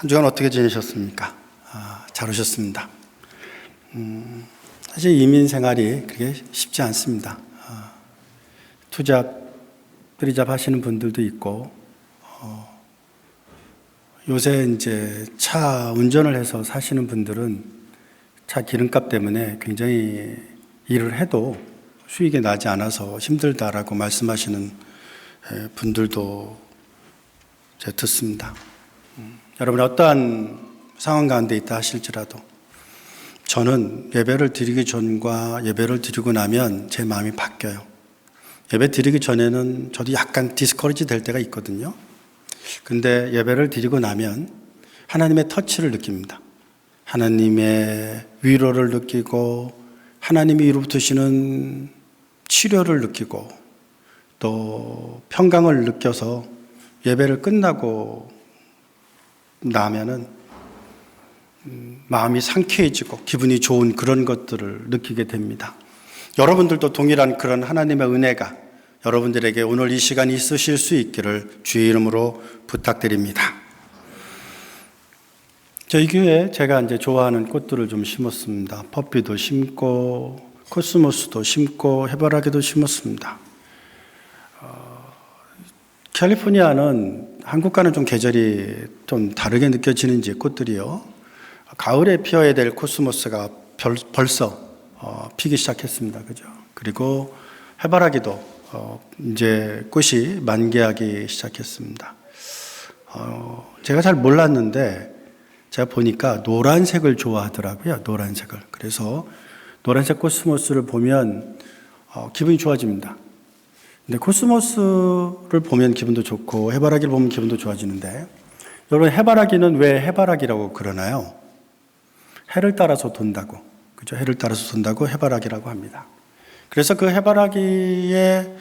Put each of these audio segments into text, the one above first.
한 주간 어떻게 지내셨습니까? 잘 오셨습니다. 사실 이민 생활이 그렇게 쉽지 않습니다. 투잡, 쓰리잡 하시는 분들도 있고, 요새 이제 차 운전을 해서 사시는 분들은 차 기름값 때문에 굉장히 일을 해도 수익이 나지 않아서 힘들다라고 말씀하시는 분들도 제가 듣습니다. 여러분이 어떠한 상황 가운데 있다 하실지라도 저는 예배를 드리기 전과 예배를 드리고 나면 제 마음이 바뀌어요. 예배 드리기 전에는 저도 약간 디스커리지 될 때가 있거든요. 근데 예배를 드리고 나면 하나님의 터치를 느낍니다. 하나님의 위로를 느끼고 하나님이 이루어부터 주시는 치료를 느끼고 또 평강을 느껴서 예배를 끝나고 나면은 마음이 상쾌해지고 기분이 좋은 그런 것들을 느끼게 됩니다. 여러분들도 동일한 그런 하나님의 은혜가 여러분들에게 오늘 이 시간이 있으실 수 있기를 주의 이름으로 부탁드립니다. 저희 교회에 제가 이제 좋아하는 꽃들을 좀 심었습니다. 퍼피도 심고 코스모스도 심고 해바라기도 심었습니다. 캘리포니아는 한국과는 좀 계절이 좀 다르게 느껴지는지 꽃들이요. 가을에 피어야 될 코스모스가 벌써 피기 시작했습니다. 그죠? 그리고 해바라기도 이제 꽃이 만개하기 시작했습니다. 제가 잘 몰랐는데 제가 보니까 노란색을 좋아하더라고요. 노란색을. 그래서 노란색 코스모스를 보면 기분이 좋아집니다. 근데 코스모스를 보면 기분도 좋고 해바라기를 보면 기분도 좋아지는데 여러분 해바라기는 왜 해바라기라고 그러나요? 해를 따라서 돈다고. 그죠? 해를 따라서 돈다고 해바라기라고 합니다. 그래서 그 해바라기의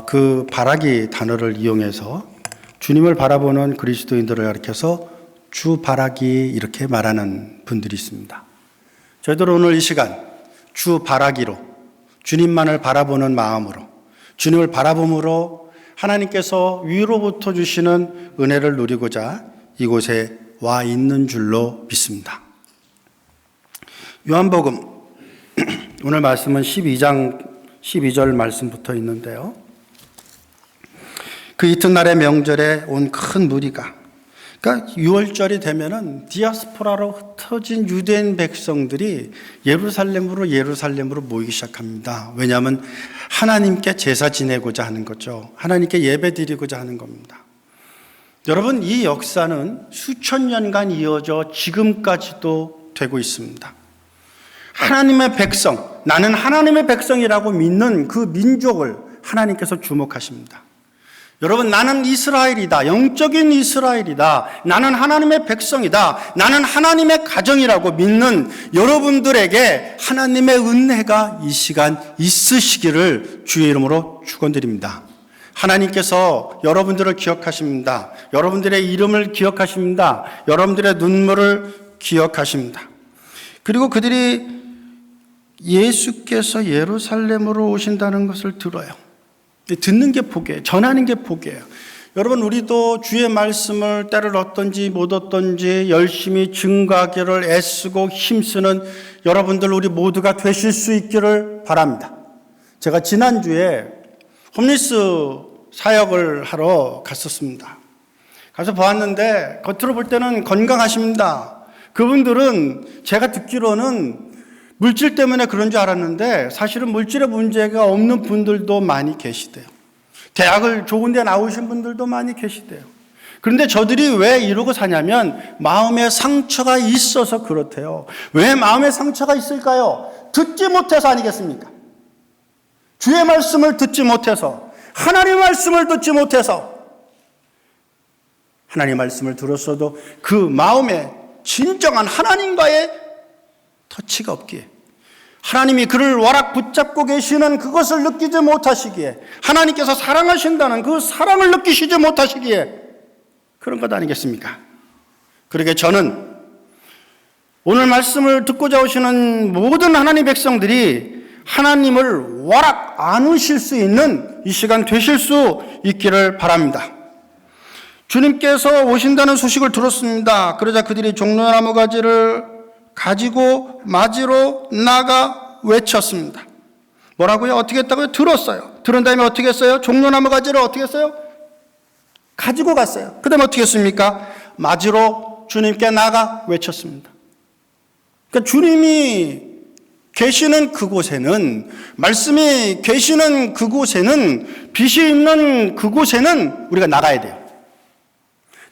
그 바라기 단어를 이용해서 주님을 바라보는 그리스도인들을 가리켜서 주바라기 이렇게 말하는 분들이 있습니다. 저희들은 오늘 이 시간 주바라기로 주님만을 바라보는 마음으로 주님을 바라봄으로 하나님께서 위로부터 주시는 은혜를 누리고자 이곳에 와 있는 줄로 믿습니다. 요한복음 오늘 말씀은 12장 12절 말씀부터 있는데요. 그 이튿날의 명절에 온 큰 무리가, 그러니까 6월절이 되면은 디아스포라로 흩어진 유대인 백성들이 예루살렘으로 모이기 시작합니다. 왜냐하면 하나님께 제사 지내고자 하는 거죠. 하나님께 예배 드리고자 하는 겁니다. 여러분, 이 역사는 수천 년간 이어져 지금까지도 되고 있습니다. 하나님의 백성, 나는 하나님의 백성이라고 믿는 그 민족을 하나님께서 주목하십니다. 여러분, 나는 이스라엘이다. 영적인 이스라엘이다. 나는 하나님의 백성이다. 나는 하나님의 가정이라고 믿는 여러분들에게 하나님의 은혜가 이 시간 있으시기를 주의 이름으로 축원드립니다. 하나님께서 여러분들을 기억하십니다. 여러분들의 이름을 기억하십니다. 여러분들의 눈물을 기억하십니다. 그리고 그들이 예수께서 예루살렘으로 오신다는 것을 들어요. 듣는 게 복이에요. 전하는 게 복이에요. 여러분, 우리도 주의 말씀을 때를 얻든지 못 얻든지 열심히 증거하기를 애쓰고 힘쓰는 여러분들 우리 모두가 되실 수 있기를 바랍니다. 제가 지난주에 홈리스 사역을 하러 갔었습니다. 가서 보았는데 겉으로 볼 때는 건강하십니다. 그분들은 제가 듣기로는 물질 때문에 그런 줄 알았는데 사실은 물질의 문제가 없는 분들도 많이 계시대요. 대학을 좋은 데 나오신 분들도 많이 계시대요. 그런데 저들이 왜 이러고 사냐면 마음에 상처가 있어서 그렇대요. 왜 마음에 상처가 있을까요? 듣지 못해서 아니겠습니까? 주의 말씀을 듣지 못해서, 하나님의 말씀을 듣지 못해서, 하나님의 말씀을 들었어도 그 마음에 진정한 하나님과의 터치가 없기에, 하나님이 그를 와락 붙잡고 계시는 그것을 느끼지 못하시기에, 하나님께서 사랑하신다는 그 사랑을 느끼시지 못하시기에 그런 것 아니겠습니까? 그러게 저는 오늘 말씀을 듣고자 오시는 모든 하나님 백성들이 하나님을 와락 안으실 수 있는 이 시간 되실 수 있기를 바랍니다. 주님께서 오신다는 소식을 들었습니다. 그러자 그들이 종려나무 가지를 가지고 맞으러 나가 외쳤습니다. 뭐라고요? 어떻게 했다고요? 들었어요. 들은 다음에 어떻게 했어요? 종려나무 가지를 어떻게 했어요? 가지고 갔어요. 그 다음에 어떻게 했습니까? 맞으러 주님께 나가 외쳤습니다. 그러니까 주님이 계시는 그곳에는, 말씀이 계시는 그곳에는, 빛이 있는 그곳에는 우리가 나가야 돼요.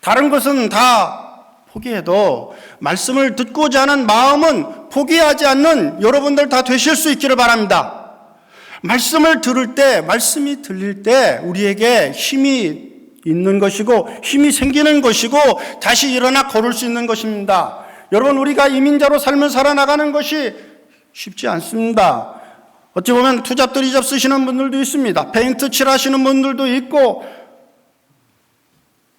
다른 것은 다 포기해도 말씀을 듣고자 하는 마음은 포기하지 않는 여러분들 다 되실 수 있기를 바랍니다. 말씀을 들을 때, 말씀이 들릴 때 우리에게 힘이 있는 것이고 힘이 생기는 것이고 다시 일어나 걸을 수 있는 것입니다. 여러분, 우리가 이민자로 삶을 살아나가는 것이 쉽지 않습니다. 어찌 보면 투잡 이잡 쓰시는 분들도 있습니다. 페인트 칠하시는 분들도 있고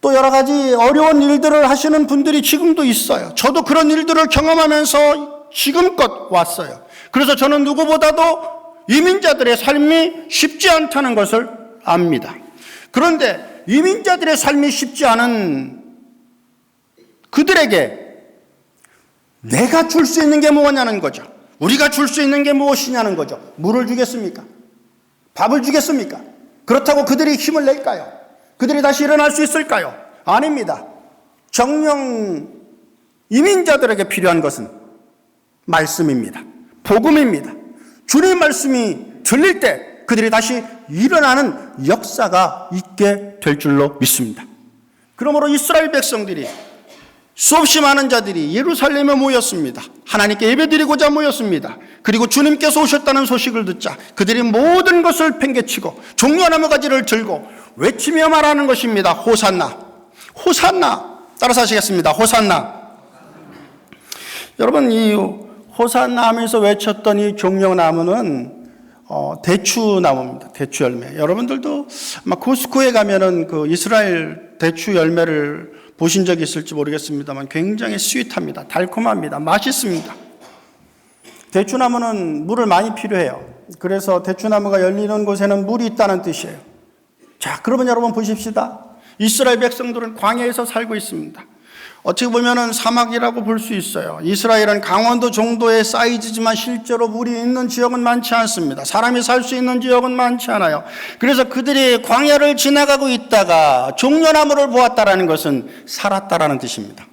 또 여러 가지 어려운 일들을 하시는 분들이 지금도 있어요. 저도 그런 일들을 경험하면서 지금껏 왔어요. 그래서 저는 누구보다도 이민자들의 삶이 쉽지 않다는 것을 압니다. 그런데 이민자들의 삶이 쉽지 않은 그들에게 내가 줄 수 있는 게 뭐냐는 거죠. 우리가 줄 수 있는 게 무엇이냐는 거죠. 물을 주겠습니까? 밥을 주겠습니까? 그렇다고 그들이 힘을 낼까요? 그들이 다시 일어날 수 있을까요? 아닙니다. 정령 이민자들에게 필요한 것은 말씀입니다. 복음입니다. 주님 말씀이 들릴 때 그들이 다시 일어나는 역사가 있게 될 줄로 믿습니다. 그러므로 이스라엘 백성들이 수없이 많은 자들이 예루살렘에 모였습니다. 하나님께 예배드리고자 모였습니다. 그리고 주님께서 오셨다는 소식을 듣자 그들이 모든 것을 팽개치고 종려나무 가지를 들고 외치며 말하는 것입니다. 호산나, 호산나. 따라서 하시겠습니다. 호산나. 여러분, 이 호산나 하면서 외쳤던 이 종려나무는 대추나무입니다. 대추 열매. 여러분들도 아마 코스코에 가면은 그 이스라엘 대추 열매를 보신 적이 있을지 모르겠습니다만 굉장히 스윗합니다. 달콤합니다. 맛있습니다. 대추나무는 물을 많이 필요해요. 그래서 대추나무가 열리는 곳에는 물이 있다는 뜻이에요. 자, 그러면 여러분 보십시다. 이스라엘 백성들은 광야에서 살고 있습니다. 어떻게 보면은 사막이라고 볼 수 있어요. 이스라엘은 강원도 정도의 사이즈지만 실제로 물이 있는 지역은 많지 않습니다. 사람이 살 수 있는 지역은 많지 않아요. 그래서 그들이 광야를 지나가고 있다가 종려나무를 보았다라는 것은 살았다라는 뜻입니다.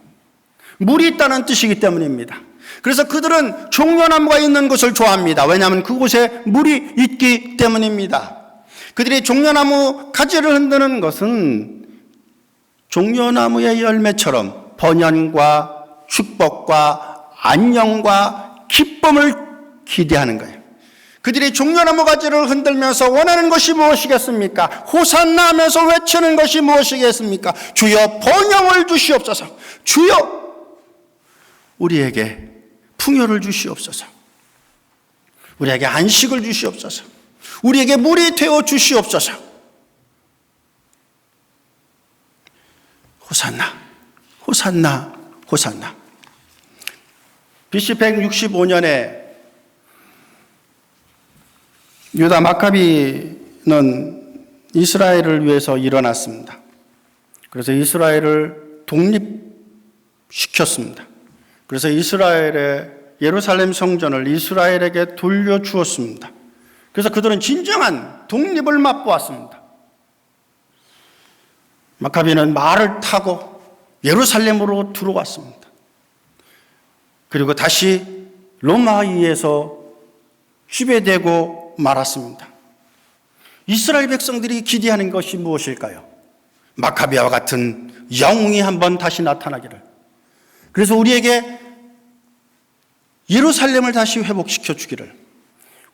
물이 있다는 뜻이기 때문입니다. 그래서 그들은 종려나무가 있는 곳을 좋아합니다. 왜냐하면 그곳에 물이 있기 때문입니다. 그들이 종려나무 가지를 흔드는 것은 종려나무의 열매처럼 번영과 축복과 안녕과 기쁨을 기대하는 거예요. 그들이 종려나무 가지를 흔들면서 원하는 것이 무엇이겠습니까? 호산나 하면서 외치는 것이 무엇이겠습니까? 주여 번영을 주시옵소서. 주여 우리에게 풍요를 주시옵소서. 우리에게 안식을 주시옵소서. 우리에게 물이 되어 주시옵소서. 호산나, 호산나, 호산나. BC 165년에 유다 마카비는 이스라엘을 위해서 일어났습니다. 그래서 이스라엘을 독립시켰습니다. 그래서 이스라엘의 예루살렘 성전을 이스라엘에게 돌려주었습니다. 그래서 그들은 진정한 독립을 맛보았습니다. 마카비는 말을 타고 예루살렘으로 들어왔습니다. 그리고 다시 로마에 의해서 지배되고 말았습니다. 이스라엘 백성들이 기대하는 것이 무엇일까요? 마카비아와 같은 영웅이 한번 다시 나타나기를. 그래서 우리에게 예루살렘을 다시 회복시켜 주기를,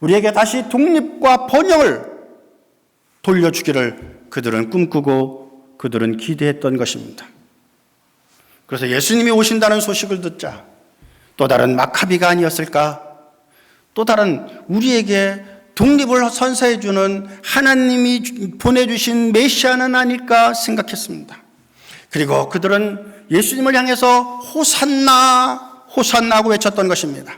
우리에게 다시 독립과 번영을 돌려주기를 그들은 꿈꾸고 그들은 기대했던 것입니다. 그래서 예수님이 오신다는 소식을 듣자 또 다른 마카비가 아니었을까? 또 다른 우리에게 독립을 선사해 주는 하나님이 보내주신 메시아는 아닐까 생각했습니다. 그리고 그들은 예수님을 향해서 호산나, 호산나 하고 외쳤던 것입니다.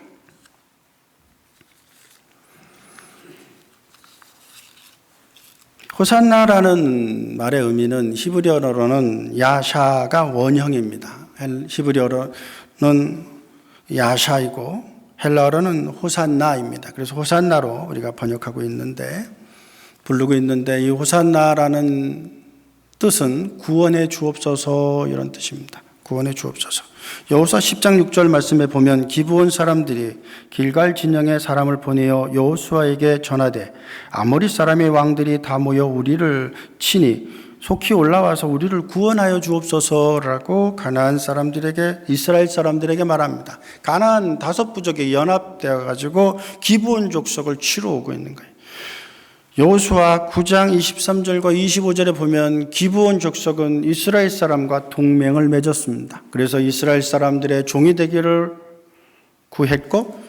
호산나라는 말의 의미는 히브리어로는 야샤가 원형입니다. 히브리어로는 야샤이고 헬라어로는 호산나입니다. 그래서 호산나로 우리가 번역하고 있는데, 부르고 있는데, 이 호산나라는 뜻은 구원해 주옵소서 이런 뜻입니다. 구원해 주옵소서. 여호수아 10장 6절 말씀에 보면 기브온 사람들이 길갈 진영에 사람을 보내어 여호수아에게 전하되 아모리 사람의 왕들이 다 모여 우리를 치니 속히 올라와서 우리를 구원하여 주옵소서라고 가나안 사람들에게, 이스라엘 사람들에게 말합니다. 가나안 5부족이 연합되어 가지고 기브온 족속을 치러 오고 있는 거예요. 여호수아 9장 23절과 25절에 보면 기브온 족속은 이스라엘 사람과 동맹을 맺었습니다. 그래서 이스라엘 사람들의 종이 되기를 구했고,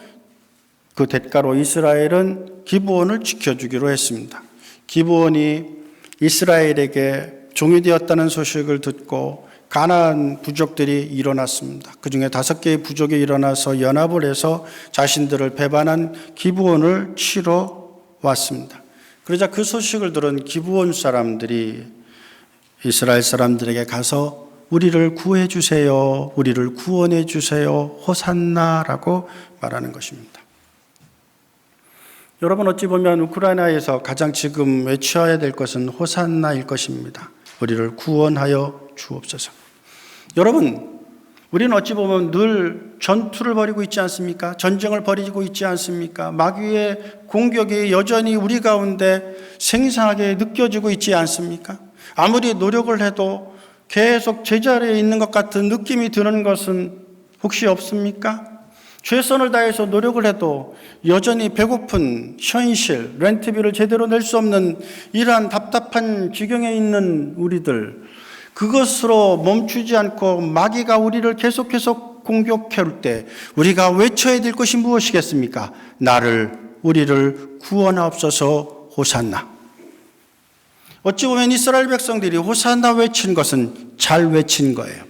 그 대가로 이스라엘은 기브온을 지켜주기로 했습니다. 기브온이 이스라엘에게 종이 되었다는 소식을 듣고 가나안 부족들이 일어났습니다. 그 중에 5개의 부족이 일어나서 연합을 해서 자신들을 배반한 기브온을 치러 왔습니다. 그러자 그 소식을 들은 기브온 사람들이 이스라엘 사람들에게 가서 우리를 구해 주세요, 우리를 구원해 주세요, 호산나라고 말하는 것입니다. 여러분, 어찌 보면 우크라이나에서 가장 지금 외쳐야 될 것은 호산나일 것입니다. 우리를 구원하여 주옵소서. 여러분, 우리는 어찌 보면 늘 전투를 벌이고 있지 않습니까? 전쟁을 벌이고 있지 않습니까? 마귀의 공격이 여전히 우리 가운데 생생하게 느껴지고 있지 않습니까? 아무리 노력을 해도 계속 제자리에 있는 것 같은 느낌이 드는 것은 혹시 없습니까? 최선을 다해서 노력을 해도 여전히 배고픈 현실, 렌트비를 제대로 낼 수 없는 이러한 답답한 지경에 있는 우리들, 그것으로 멈추지 않고 마귀가 우리를 계속 공격해올 때 우리가 외쳐야 될 것이 무엇이겠습니까? 우리를 구원하옵소서, 호산나. 어찌 보면 이스라엘 백성들이 호산나 외친 것은 잘 외친 거예요.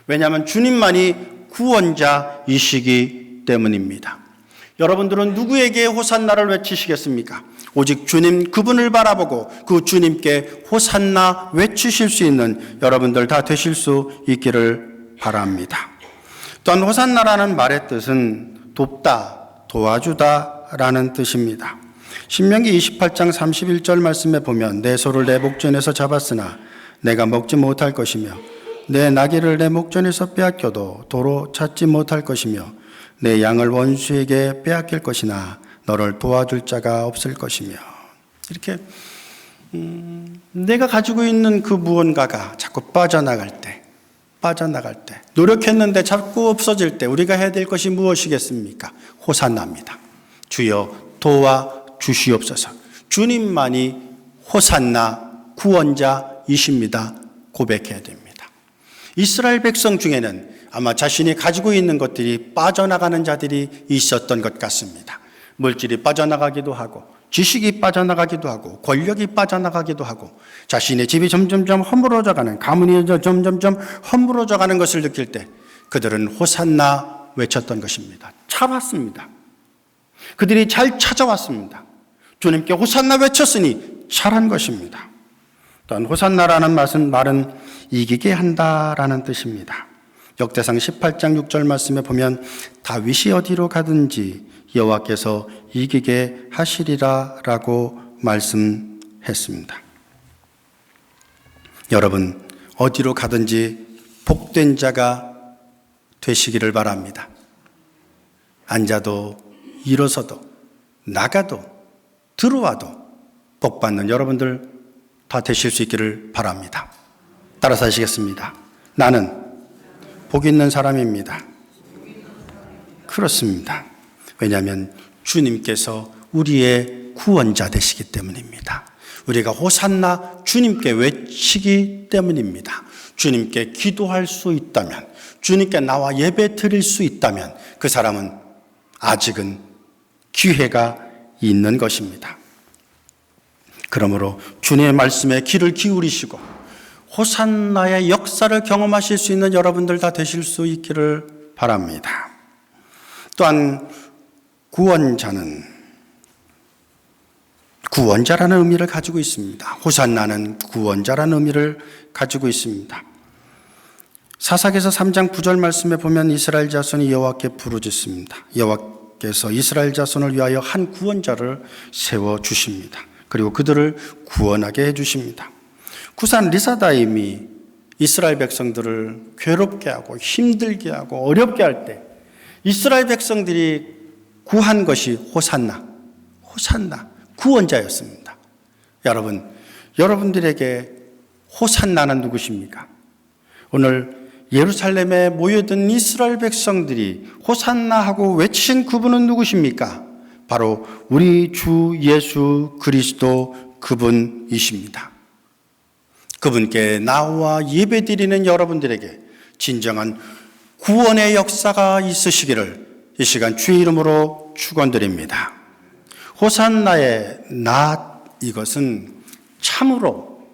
왜냐하면 주님만이 구원자이시기 때문입니다. 여러분들은 누구에게 호산나를 외치시겠습니까? 오직 주님, 그분을 바라보고 그 주님께 호산나 외치실 수 있는 여러분들 다 되실 수 있기를 바랍니다. 또한 호산나라는 말의 뜻은 돕다, 도와주다 라는 뜻입니다. 신명기 28장 31절 말씀에 보면 내 소를 내 목전에서 잡았으나 내가 먹지 못할 것이며 내 나귀를 내 목전에서 빼앗겨도 도로 찾지 못할 것이며 내 양을 원수에게 빼앗길 것이나 너를 도와줄 자가 없을 것이며, 이렇게 내가 가지고 있는 그 무언가가 자꾸 빠져나갈 때, 노력했는데 자꾸 없어질 때 우리가 해야 될 것이 무엇이겠습니까? 호산나입니다. 주여 도와주시옵소서. 주님만이 호산나 구원자이십니다. 고백해야 됩니다. 이스라엘 백성 중에는 아마 자신이 가지고 있는 것들이 빠져나가는 자들이 있었던 것 같습니다. 물질이 빠져나가기도 하고, 지식이 빠져나가기도 하고, 권력이 빠져나가기도 하고, 자신의 집이 점점점 허물어져가는, 가문이 점점점 허물어져가는 것을 느낄 때 그들은 호산나 외쳤던 것입니다. 참았습니다. 그들이 잘 찾아왔습니다. 주님께 호산나 외쳤으니 잘한 것입니다. 또한 호산나라는 말은 이기게 한다라는 뜻입니다. 역대상 18장 6절 말씀에 보면 다윗이 어디로 가든지 여호와께서 이기게 하시리라 라고 말씀했습니다. 여러분, 어디로 가든지 복된 자가 되시기를 바랍니다. 앉아도 일어서도 나가도 들어와도 복받는 여러분들 다 되실 수 있기를 바랍니다. 따라서 하시겠습니다. 나는 복 있는 사람입니다. 그렇습니다. 왜냐하면 주님께서 우리의 구원자 되시기 때문입니다. 우리가 호산나 주님께 외치기 때문입니다. 주님께 기도할 수 있다면, 주님께 나와 예배 드릴 수 있다면 그 사람은 아직은 기회가 있는 것입니다. 그러므로 주님의 말씀에 귀를 기울이시고 호산나의 역사를 경험하실 수 있는 여러분들 다 되실 수 있기를 바랍니다. 구원자라는 의미를 가지고 있습니다. 호산나는 구원자라는 의미를 가지고 있습니다. 사사기서 3장 9절 말씀에 보면 이스라엘 자손이 여호와께 부르짖습니다. 여호와께서 이스라엘 자손을 위하여 한 구원자를 세워주십니다. 그리고 그들을 구원하게 해주십니다. 구산 리사다임이 이스라엘 백성들을 괴롭게 하고 힘들게 하고 어렵게 할 때 이스라엘 백성들이 구한 것이 호산나, 구원자였습니다. 여러분, 여러분들에게 호산나는 누구십니까? 오늘 예루살렘에 모여든 이스라엘 백성들이 호산나 하고 외치신 그분은 누구십니까? 바로 우리 주 예수 그리스도 그분이십니다. 그분께 나와 예배드리는 여러분들에게 진정한 구원의 역사가 있으시기를 이 시간 주의 이름으로 축원드립니다. 호산나의 not 이것은 참으로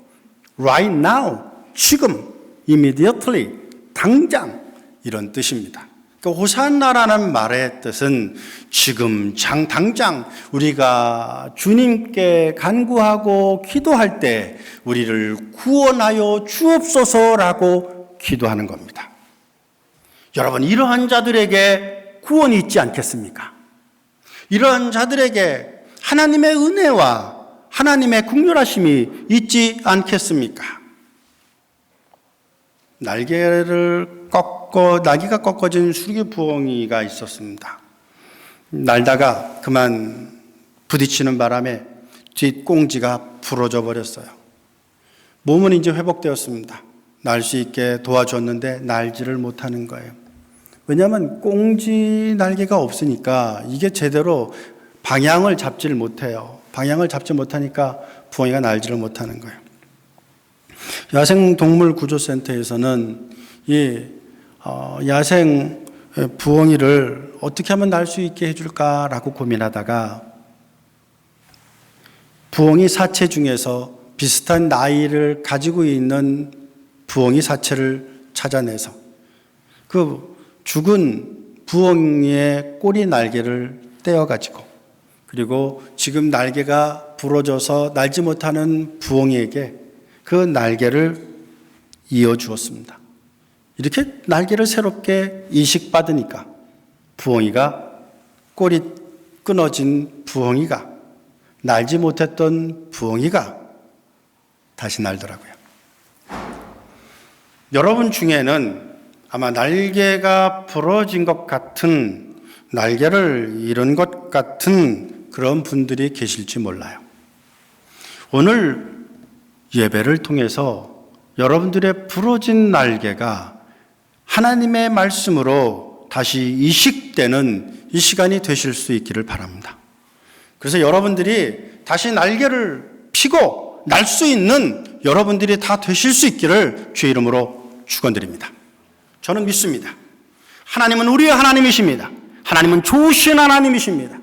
right now, 지금, immediately, 당장 이런 뜻입니다. 그러니까 호산나라는 말의 뜻은 지금 당장 우리가 주님께 간구하고 기도할 때 우리를 구원하여 주옵소서라고 기도하는 겁니다. 여러분, 이러한 자들에게 구원이 있지 않겠습니까? 이러한 자들에게 하나님의 은혜와 하나님의 긍휼하심이 있지 않겠습니까? 날개가 꺾어진 수리부엉이가 있었습니다. 날다가 그만 부딪히는 바람에 뒷꽁지가 부러져 버렸어요. 몸은 이제 회복되었습니다. 날 수 있게 도와줬는데 날지를 못하는 거예요. 왜냐하면 꽁지 날개가 없으니까 이게 제대로 방향을 잡지를 못해요. 방향을 잡지 못하니까 부엉이가 날지를 못하는 거예요. 야생동물구조센터에서는 이 야생 부엉이를 어떻게 하면 날 수 있게 해줄까라고 고민하다가 부엉이 사체 중에서 비슷한 나이를 가지고 있는 부엉이 사체를 찾아내서 그 죽은 부엉이의 꼬리 날개를 떼어가지고 그리고 지금 날개가 부러져서 날지 못하는 부엉이에게 그 날개를 이어주었습니다. 이렇게 날개를 새롭게 이식받으니까 부엉이가 꼬리 끊어진 부엉이가 날지 못했던 부엉이가 다시 날더라고요. 여러분 중에는 아마 날개가 부러진 것 같은 날개를 잃은 것 같은 그런 분들이 계실지 몰라요. 오늘 예배를 통해서 여러분들의 부러진 날개가 하나님의 말씀으로 다시 이식되는 이 시간이 되실 수 있기를 바랍니다. 그래서 여러분들이 다시 날개를 피고 날 수 있는 여러분들이 다 되실 수 있기를 주의 이름으로 축원드립니다. 저는 믿습니다. 하나님은 우리의 하나님이십니다. 하나님은 좋으신 하나님이십니다.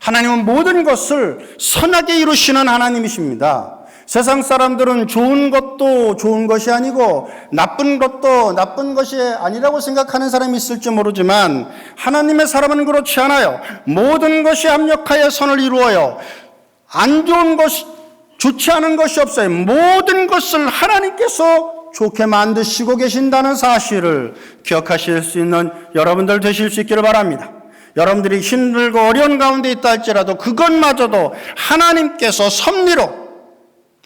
하나님은 모든 것을 선하게 이루시는 하나님이십니다. 세상 사람들은 좋은 것도 좋은 것이 아니고 나쁜 것도 나쁜 것이 아니라고 생각하는 사람이 있을지 모르지만 하나님의 사람은 그렇지 않아요. 모든 것이 합력하여 선을 이루어요. 안 좋은 것, 좋지 않은 것이 없어요. 모든 것을 하나님께서 좋게 만드시고 계신다는 사실을 기억하실 수 있는 여러분들 되실 수 있기를 바랍니다. 여러분들이 힘들고 어려운 가운데 있다 할지라도 그것마저도 하나님께서 섭리로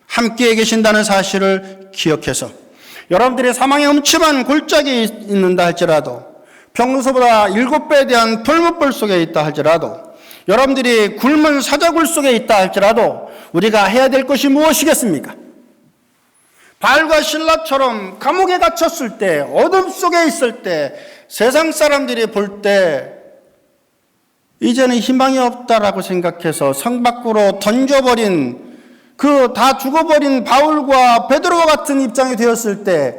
함께 계신다는 사실을 기억해서 여러분들이 사망의 음침한 골짜기에 있는다 할지라도 평소보다 7배에 대한 풀무불 속에 있다 할지라도 여러분들이 굶은 사자굴 속에 있다 할지라도 우리가 해야 될 것이 무엇이겠습니까? 발과 신라처럼 감옥에 갇혔을 때 어둠 속에 있을 때 세상 사람들이 볼 때 이제는 희망이 없다라고 생각해서 성 밖으로 던져버린 그 다 죽어버린 바울과 베드로와 같은 입장이 되었을 때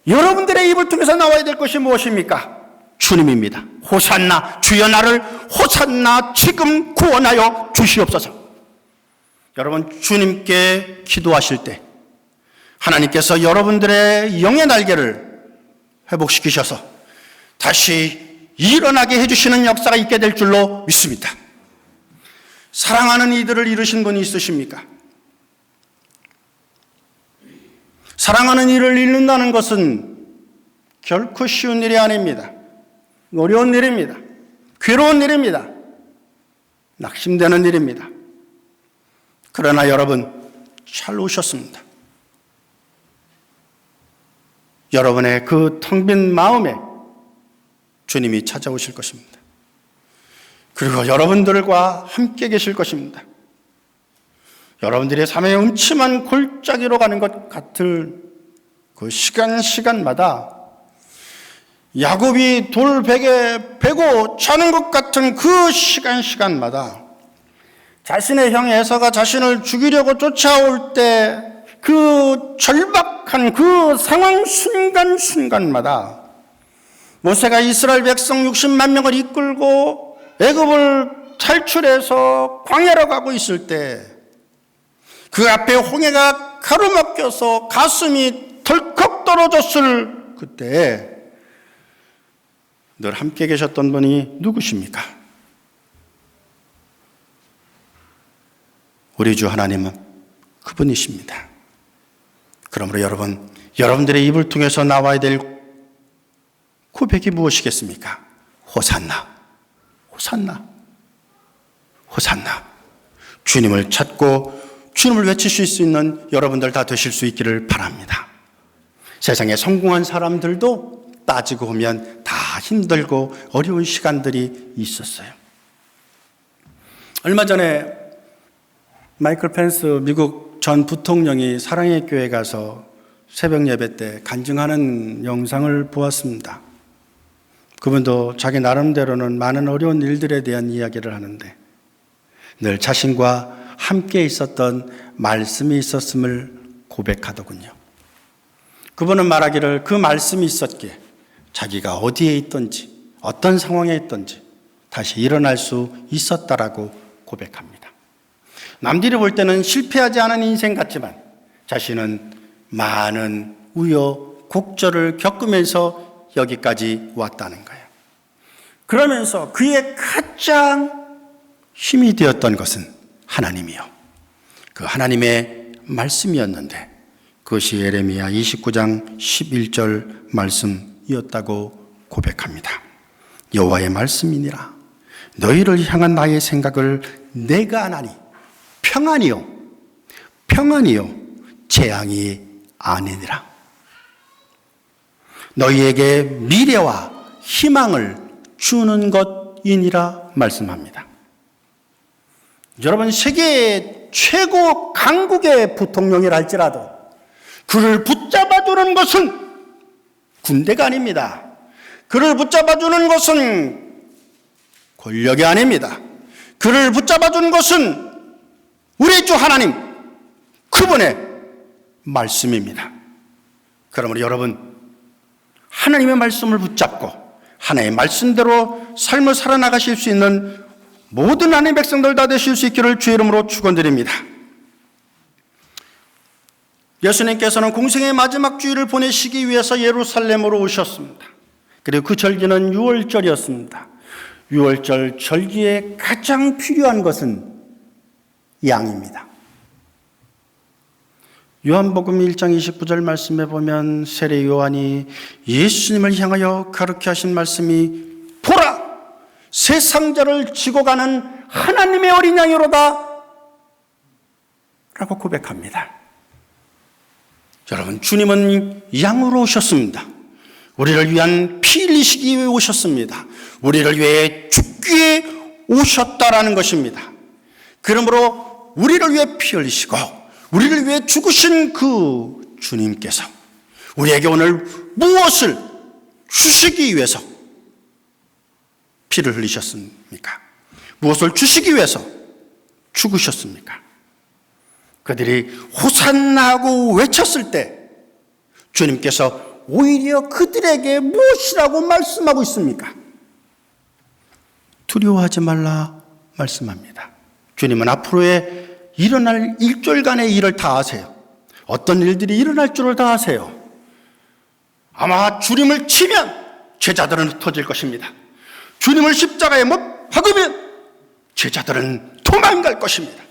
여러분들의 입을 통해서 나와야 될 것이 무엇입니까? 주님입니다. 호산나, 주여 나를 호산나 지금 구원하여 주시옵소서. 여러분 주님께 기도하실 때 하나님께서 여러분들의 영의 날개를 회복시키셔서 다시 일어나게 해주시는 역사가 있게 될 줄로 믿습니다. 사랑하는 이들을 잃으신 분이 있으십니까? 사랑하는 이를 잃는다는 것은 결코 쉬운 일이 아닙니다. 어려운 일입니다. 괴로운 일입니다. 낙심되는 일입니다. 그러나 여러분, 잘 오셨습니다. 여러분의 그 텅 빈 마음에 주님이 찾아오실 것입니다. 그리고 여러분들과 함께 계실 것입니다. 여러분들의 삶의 음침한 골짜기로 가는 것 같을 그 시간마다 야곱이 돌베개 베고 자는 것 같은 그 시간마다 자신의 형 에서가 자신을 죽이려고 쫓아올 때 그 절박한 그 상황 순간마다 모세가 이스라엘 백성 60만 명을 이끌고 애굽을 탈출해서 광야로 가고 있을 때 그 앞에 홍해가 가로막혀서 가슴이 덜컥 떨어졌을 그때 늘 함께 계셨던 분이 누구십니까? 우리 주 하나님은 그분이십니다. 그러므로 여러분들의 입을 통해서 나와야 될 고백이 무엇이겠습니까? 호산나, 호산나, 호산나. 주님을 찾고 주님을 외치실 수 있는 여러분들 다 되실 수 있기를 바랍니다. 세상에 성공한 사람들도 따지고 보면 다 힘들고 어려운 시간들이 있었어요. 얼마 전에 마이클 펜스 미국 전 부통령이 사랑의 교회 가서 새벽 예배 때 간증하는 영상을 보았습니다. 그분도 자기 나름대로는 많은 어려운 일들에 대한 이야기를 하는데 늘 자신과 함께 있었던 말씀이 있었음을 고백하더군요. 그분은 말하기를 그 말씀이 있었기에 자기가 어디에 있든지 어떤 상황에 있든지 다시 일어날 수 있었다라고 고백합니다. 남들이 볼 때는 실패하지 않은 인생 같지만 자신은 많은 우여곡절을 겪으면서 여기까지 왔다는 거예요. 그러면서 그의 가장 힘이 되었던 것은 하나님이요. 그 하나님의 말씀이었는데 그것이 예레미야 29장 11절 말씀이었다고 고백합니다. 여호와의 말씀이니라. 너희를 향한 나의 생각을 내가 아나니 평안이요 재앙이 아니니라. 너희에게 미래와 희망을 주는 것이니라 말씀합니다. 여러분, 세계 최고 강국의 부통령이라 할지라도 그를 붙잡아주는 것은 군대가 아닙니다. 그를 붙잡아주는 것은 권력이 아닙니다. 그를 붙잡아주는 것은 우리 주 하나님, 그분의 말씀입니다. 그러므로 여러분, 하나님의 말씀을 붙잡고 하나님의 말씀대로 삶을 살아나가실 수 있는 모든 하나님의 백성들 다 되실 수 있기를 주의 이름으로 축원드립니다. 예수님께서는 공생의 마지막 주일을 보내시기 위해서 예루살렘으로 오셨습니다. 그리고 그 절기는 유월절이었습니다. 유월절 절기에 가장 필요한 것은 양입니다. 요한복음 1장 29절 말씀에 보면 세례 요한이 예수님을 향하여 가르쳐 하신 말씀이 보라! 세상자를 지고 가는 하나님의 어린 양이로다! 라고 고백합니다. 여러분, 주님은 양으로 오셨습니다. 우리를 위한 피 흘리시기 위해 오셨습니다. 우리를 위해 죽기 위해 오셨다라는 것입니다. 그러므로 우리를 위해 피 흘리시고 우리를 위해 죽으신 그 주님께서 우리에게 오늘 무엇을 주시기 위해서 피를 흘리셨습니까? 무엇을 주시기 위해서 죽으셨습니까? 그들이 호산나하고 외쳤을 때 주님께서 오히려 그들에게 무엇이라고 말씀하고 있습니까? 두려워하지 말라 말씀합니다. 주님은 앞으로의 일어날 일주일간의 일을 다 아세요. 어떤 일들이 일어날 줄을 다 아세요. 아마 주님을 치면 제자들은 흩어질 것입니다. 주님을 십자가에 못 박으면 제자들은 도망갈 것입니다.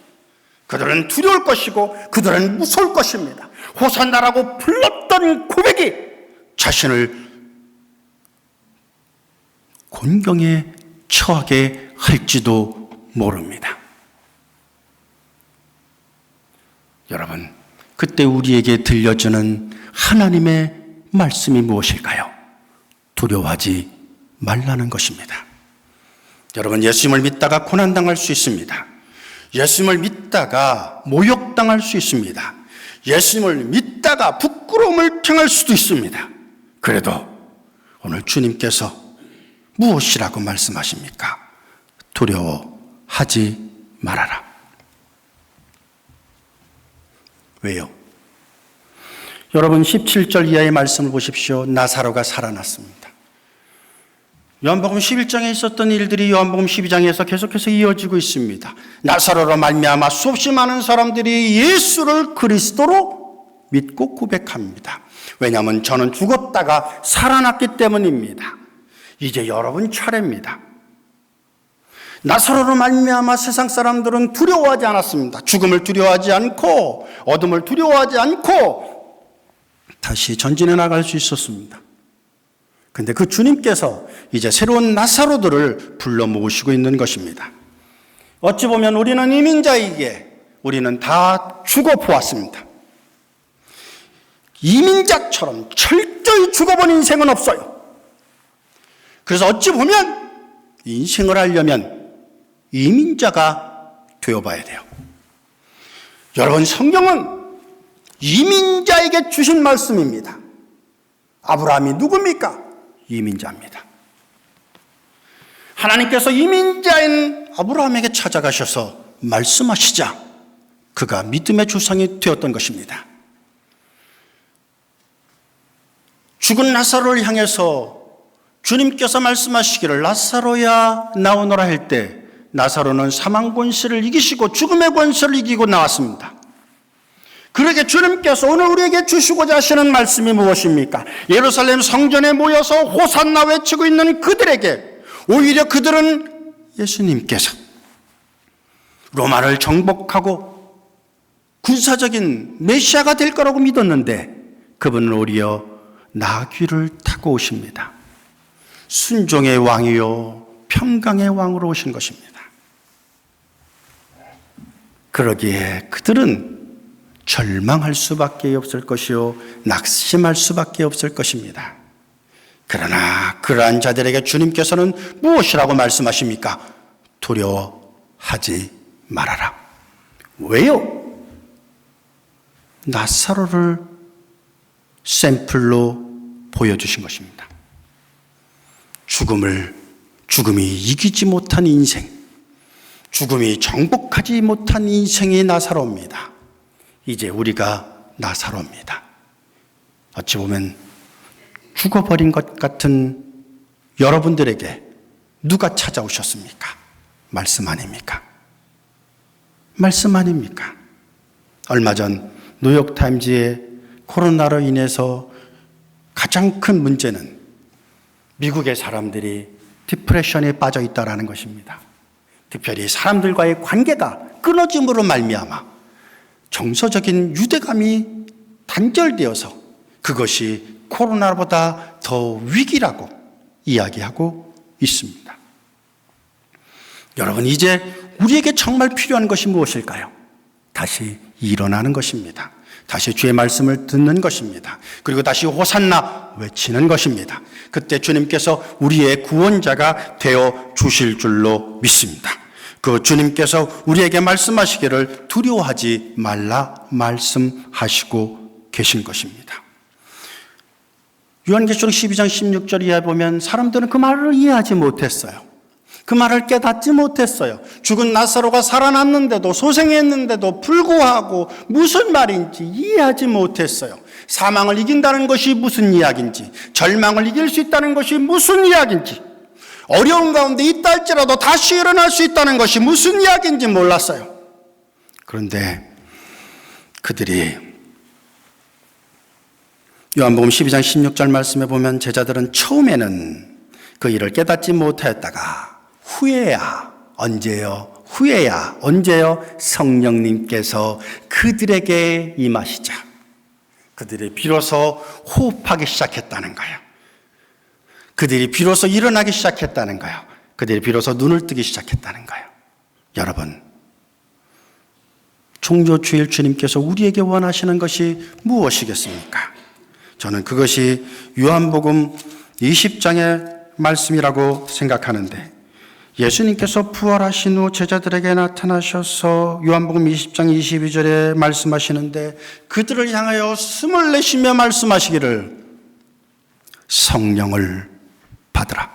그들은 두려울 것이고 그들은 무서울 것입니다. 호산나라고 불렀던 고백이 자신을 곤경에 처하게 할지도 모릅니다. 여러분, 그때 우리에게 들려주는 하나님의 말씀이 무엇일까요? 두려워하지 말라는 것입니다. 여러분, 예수님을 믿다가 고난당할 수 있습니다. 예수님을 믿다가 모욕당할 수 있습니다. 예수님을 믿다가 부끄러움을 당할 수도 있습니다. 그래도 오늘 주님께서 무엇이라고 말씀하십니까? 두려워하지 말아라. 왜요? 여러분 17절 이하의 말씀을 보십시오. 나사로가 살아났습니다. 요한복음 11장에 있었던 일들이 요한복음 12장에서 계속해서 이어지고 있습니다. 나사로로 말미암아 수없이 많은 사람들이 예수를 그리스도로 믿고 고백합니다. 왜냐하면 저는 죽었다가 살아났기 때문입니다. 이제 여러분 차례입니다. 나사로로 말미암아 세상 사람들은 두려워하지 않았습니다. 죽음을 두려워하지 않고 어둠을 두려워하지 않고 다시 전진해 나갈 수 있었습니다. 그런데 그 주님께서 이제 새로운 나사로들을 불러 모으시고 있는 것입니다. 어찌 보면 우리는 이민자이기에 우리는 다 죽어보았습니다. 이민자처럼 철저히 죽어본 인생은 없어요. 그래서 어찌 보면 인생을 하려면 이민자가 되어봐야 돼요. 여러분, 성경은 이민자에게 주신 말씀입니다. 아브라함이 누굽니까? 이민자입니다. 하나님께서 이민자인 아브라함에게 찾아가셔서 말씀하시자 그가 믿음의 조상이 되었던 것입니다. 죽은 나사로를 향해서 주님께서 말씀하시기를 나사로야 나오너라 할 때 나사로는 사망 권세를 이기시고 죽음의 권세를 이기고 나왔습니다. 그러게 주님께서 오늘 우리에게 주시고자 하시는 말씀이 무엇입니까? 예루살렘 성전에 모여서 호산나 외치고 있는 그들에게 오히려 그들은 예수님께서 로마를 정복하고 군사적인 메시아가 될 거라고 믿었는데 그분은 오히려 나귀를 타고 오십니다. 순종의 왕이요 평강의 왕으로 오신 것입니다. 그러기에 그들은 절망할 수밖에 없을 것이요 낙심할 수밖에 없을 것입니다. 그러나 그러한 자들에게 주님께서는 무엇이라고 말씀하십니까? 두려워하지 말아라. 왜요? 나사로를 샘플로 보여주신 것입니다. 죽음이 이기지 못한 인생, 죽음이 정복하지 못한 인생이 나사로입니다. 이제 우리가 나사로입니다. 어찌 보면 죽어버린 것 같은 여러분들에게 누가 찾아오셨습니까? 말씀 아닙니까? 말씀 아닙니까? 얼마 전 뉴욕타임즈에 코로나로 인해서 가장 큰 문제는 미국의 사람들이 디프레션에 빠져 있다는 것입니다. 특별히 사람들과의 관계가 끊어짐으로 말미암아 정서적인 유대감이 단절되어서 그것이 코로나보다 더 위기라고 이야기하고 있습니다. 여러분, 이제 우리에게 정말 필요한 것이 무엇일까요? 다시 일어나는 것입니다. 다시 주의 말씀을 듣는 것입니다. 그리고 다시 호산나 외치는 것입니다. 그때 주님께서 우리의 구원자가 되어 주실 줄로 믿습니다. 그 주님께서 우리에게 말씀하시기를 두려워하지 말라 말씀하시고 계신 것입니다. 요한계시록 12장 16절 이하에 보면 사람들은 그 말을 이해하지 못했어요. 그 말을 깨닫지 못했어요. 죽은 나사로가 살아났는데도 소생했는데도 불구하고 무슨 말인지 이해하지 못했어요. 사망을 이긴다는 것이 무슨 이야기인지, 절망을 이길 수 있다는 것이 무슨 이야기인지, 어려운 가운데 있다 할지라도 다시 일어날 수 있다는 것이 무슨 이야기인지 몰랐어요. 그런데 그들이 요한복음 12장 16절 말씀에 보면 제자들은 처음에는 그 일을 깨닫지 못하였다가 후에야, 언제요? 후에야 언제요? 성령님께서 그들에게 임하시자 그들이 비로소 호흡하기 시작했다는 거예요. 그들이 비로소 일어나기 시작했다는 거예요. 그들이 비로소 눈을 뜨기 시작했다는 거예요. 여러분, 종료주일 주님께서 우리에게 원하시는 것이 무엇이겠습니까? 저는 그것이 요한복음 20장의 말씀이라고 생각하는데, 예수님께서 부활하신 후 제자들에게 나타나셔서 요한복음 20장 22절에 말씀하시는데, 그들을 향하여 숨을 내쉬며 말씀하시기를 성령을 받으라.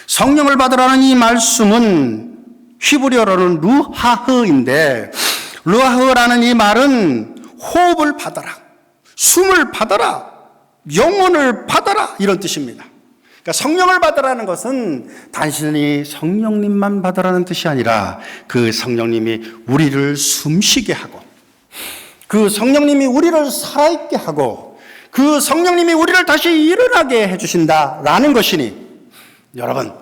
성령을 받으라는 이 말씀은 히브리어로는 루하흐인데, 루하흐라는 이 말은 호흡을 받아라, 숨을 받아라, 영혼을 받아라, 이런 뜻입니다. 그러니까 성령을 받으라는 것은 단순히 성령님만 받으라는 뜻이 아니라 그 성령님이 우리를 숨쉬게 하고, 그 성령님이 우리를 살아있게 하고, 그 성령님이 우리를 다시 일어나게 해주신다라는 것이니, 여러분,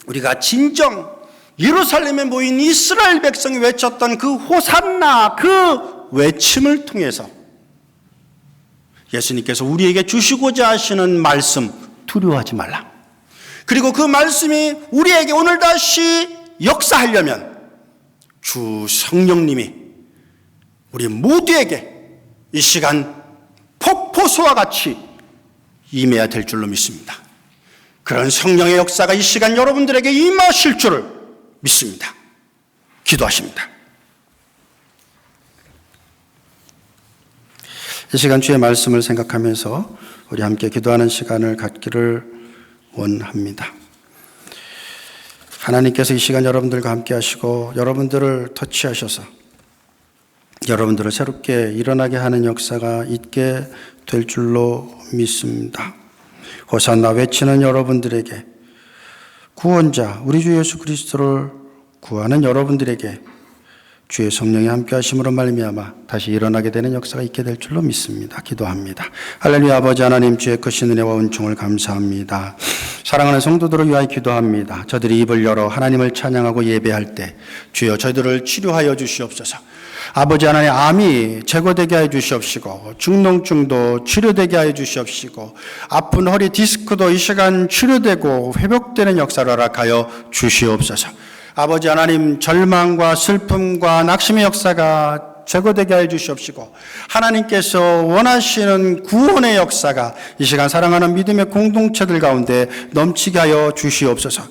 우리가 진정 예루살렘에 모인 이스라엘 백성이 외쳤던 그 호산나, 그 외침을 통해서 예수님께서 우리에게 주시고자 하시는 말씀, 두려워하지 말라. 그리고 그 말씀이 우리에게 오늘 다시 역사하려면 주 성령님이 우리 모두에게 이 시간 폭포수와 같이 임해야 될 줄로 믿습니다. 그런 성령의 역사가 이 시간 여러분들에게 임하실 줄을 믿습니다. 기도하십니다. 이 시간 주의 말씀을 생각하면서 우리 함께 기도하는 시간을 갖기를 원합니다. 하나님께서 이 시간 여러분들과 함께 하시고 여러분들을 터치하셔서 여러분들을 새롭게 일어나게 하는 역사가 있게 될 줄로 믿습니다. 호산나 외치는 여러분들에게, 구원자 우리 주 예수 그리스도를 구하는 여러분들에게 주의 성령이 함께 하심으로 말미암아 다시 일어나게 되는 역사가 있게 될 줄로 믿습니다. 기도합니다. 할렐루야. 아버지 하나님, 주의 크신 은혜와 은총을 감사합니다. 사랑하는 성도들을 위하여 기도합니다. 저들이 입을 열어 하나님을 찬양하고 예배할 때 주여 저희들을 치료하여 주시옵소서. 아버지 하나님, 암이 제거되게 하여 주시옵시고, 중농증도 치료되게 하여 주시옵시고, 아픈 허리 디스크도 이 시간 치료되고 회복되는 역사를 허락하여 주시옵소서. 아버지 하나님, 절망과 슬픔과 낙심의 역사가 제거되게 하여 주시옵시고, 하나님께서 원하시는 구원의 역사가 이 시간 사랑하는 믿음의 공동체들 가운데 넘치게 하여 주시옵소서.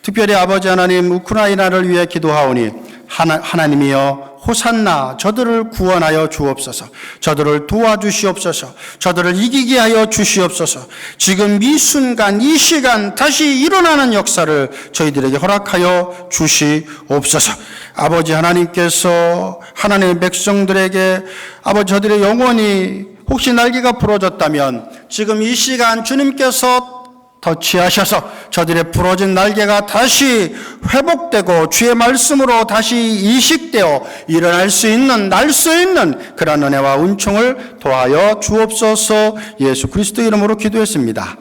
특별히 아버지 하나님, 우크라이나를 위해 기도하오니 하나님이여 호산나, 저들을 구원하여 주옵소서. 저들을 도와주시옵소서. 저들을 이기게 하여 주시옵소서. 지금 이 순간, 이 시간 다시 일어나는 역사를 저희들에게 허락하여 주시옵소서. 아버지 하나님께서 하나님의 백성들에게 아버지 저들의 영혼이 혹시 날개가 부러졌다면 지금 이 시간 주님께서 터치하셔서 저들의 부러진 날개가 다시 회복되고 주의 말씀으로 다시 이식되어 일어날 수 있는, 날 수 있는 그런 은혜와 은총을 더하여 주옵소서. 예수 그리스도 이름으로 기도했습니다.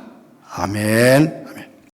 아멘.